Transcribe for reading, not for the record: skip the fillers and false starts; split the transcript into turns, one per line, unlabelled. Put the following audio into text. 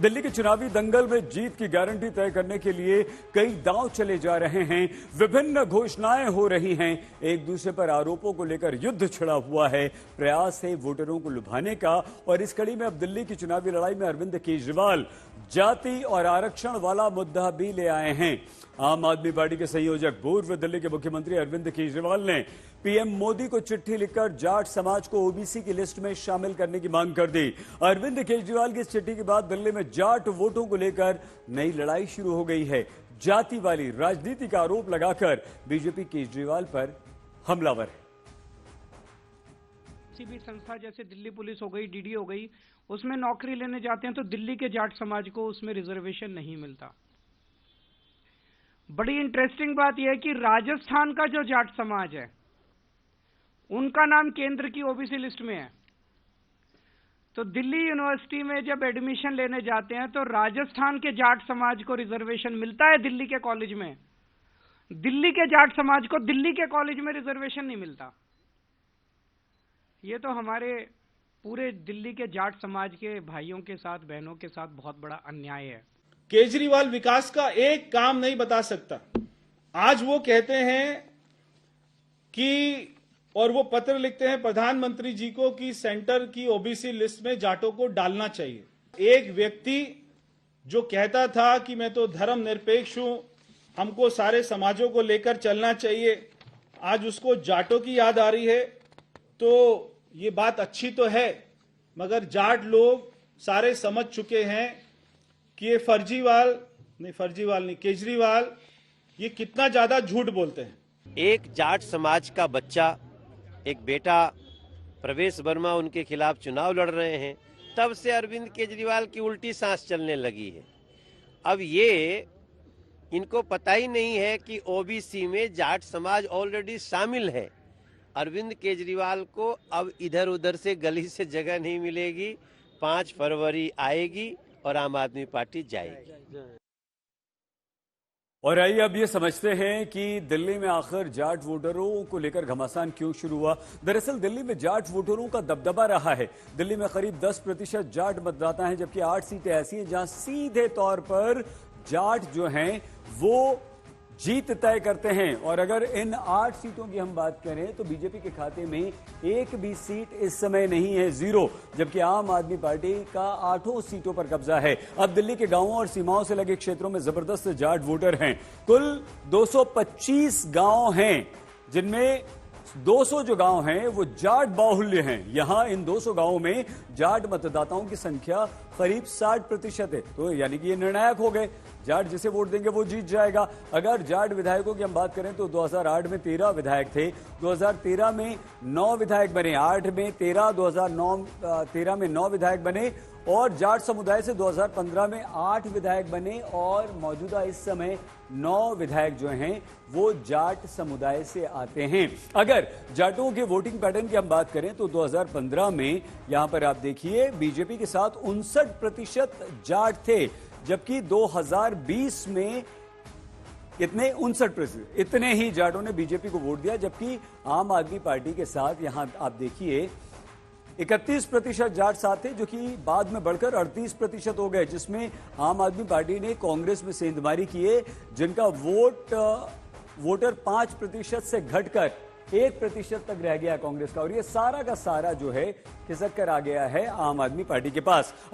दिल्ली के चुनावी दंगल में जीत की गारंटी तय करने के लिए कई दांव चले जा रहे हैं। विभिन्न घोषणाएं हो रही हैं। एक दूसरे पर आरोपों को लेकर युद्ध छिड़ा हुआ है। प्रयास है वोटरों को लुभाने का। और इस कड़ी में अब दिल्ली की चुनावी लड़ाई में अरविंद केजरीवाल जाति और आरक्षण वाला मुद्दा भी ले आए हैं। आम आदमी पार्टी के संयोजक पूर्व दिल्ली के मुख्यमंत्री अरविंद केजरीवाल ने पीएम मोदी को चिट्ठी लिखकर जाट समाज को ओबीसी की लिस्ट में शामिल करने की मांग कर दी। अरविंद केजरीवाल की इस चिट्ठी के बाद दिल्ली में जाट वोटों को लेकर नई लड़ाई शुरू हो गई है। जाति वाली राजनीति का आरोप लगाकर बीजेपी केजरीवाल पर हमलावर है।
किसी भी संस्था जैसे दिल्ली पुलिस हो गई, डीडी हो गई, उसमें नौकरी लेने जाते हैं तो दिल्ली के जाट समाज को उसमें रिजर्वेशन नहीं मिलता। बड़ी इंटरेस्टिंग बात यह है कि राजस्थान का जो जाट समाज है उनका नाम केंद्र की ओबीसी लिस्ट में है। तो दिल्ली यूनिवर्सिटी में जब एडमिशन लेने जाते हैं तो राजस्थान के जाट समाज को रिजर्वेशन मिलता है दिल्ली के कॉलेज में। दिल्ली के जाट समाज को दिल्ली के कॉलेज में रिजर्वेशन नहीं मिलता। ये तो हमारे पूरे दिल्ली के जाट समाज के भाइयों के साथ, बहनों के साथ बहुत बड़ा अन्याय है।
केजरीवाल विकास का एक काम नहीं बता सकता। आज वो कहते हैं कि, और वो पत्र लिखते हैं प्रधानमंत्री जी को कि सेंटर की ओबीसी लिस्ट में जाटों को डालना चाहिए। एक व्यक्ति जो कहता था कि मैं तो धर्मनिरपेक्ष हूं, हमको सारे समाजों को लेकर चलना चाहिए, आज उसको जाटों की याद आ रही है। तो ये बात अच्छी तो है, मगर जाट लोग सारे समझ चुके हैं कि ये फर्जीवाल नहीं, केजरीवाल ये कितना ज्यादा झूठ बोलते हैं।
एक जाट समाज का बच्चा, एक बेटा प्रवेश वर्मा उनके खिलाफ चुनाव लड़ रहे हैं, तब से अरविंद केजरीवाल की उल्टी सांस चलने लगी है। अब ये इनको पता ही नहीं है कि ओबीसी में जाट समाज ऑलरेडी शामिल है। अरविंद केजरीवाल को अब इधर उधर से गली से जगह नहीं मिलेगी। 5 फरवरी आएगी और आम आदमी पार्टी जाएगी।
और आइए अब ये समझते हैं कि दिल्ली में आखिर जाट वोटरों को लेकर घमासान क्यों शुरू हुआ। दरअसल दिल्ली में जाट वोटरों का दबदबा रहा है। दिल्ली में करीब 10% जाट मतदाता हैं, जबकि 8 सीटें ऐसी हैं जहां सीधे तौर पर जाट जो हैं वो जीत तय करते हैं। और अगर इन 8 सीटों की हम बात करें तो बीजेपी के खाते में एक भी सीट इस समय नहीं है, 0। जबकि आम आदमी पार्टी का 8 सीटों पर कब्जा है। अब दिल्ली के गांवों और सीमाओं से लगे क्षेत्रों में जबरदस्त जाट वोटर हैं। कुल 225 गांव हैं, जिनमें 200 जो गांव हैं वो जाट बाहुल्य हैं। यहां इन 200 गांवों में जाट मतदाताओं की संख्या करीब 60% है। तो यानी कि ये निर्णायक हो गए। जाट जिसे वोट देंगे वो जीत जाएगा। अगर जाट विधायकों की हम बात करें तो 2008 में 13 विधायक थे, 2013 में 9 विधायक बने, 8 में 13, 2013 में 9 विधायक बने, और जाट समुदाय से 2015 में 8 विधायक बने, और मौजूदा इस समय 9 विधायक जो हैं वो जाट समुदाय से आते हैं। अगर जाटों के वोटिंग पैटर्न की हम बात करें तो 2015 में यहां पर आप देखिए बीजेपी के साथ 59% जाट थे, जबकि 2020 में कितने 59%, इतने ही जाटों ने बीजेपी को वोट दिया। जबकि आम आदमी पार्टी के साथ यहां आप देखिए 31% जाट साथ थे, जो कि बाद में बढ़कर 38% हो गए, जिसमें आम आदमी पार्टी ने कांग्रेस में सेंधमारी किए, जिनका वोटर 5% से घटकर 1% तक रह गया कांग्रेस का। और ये सारा का सारा जो है खिसक कर आ गया है आम आदमी पार्टी के पास।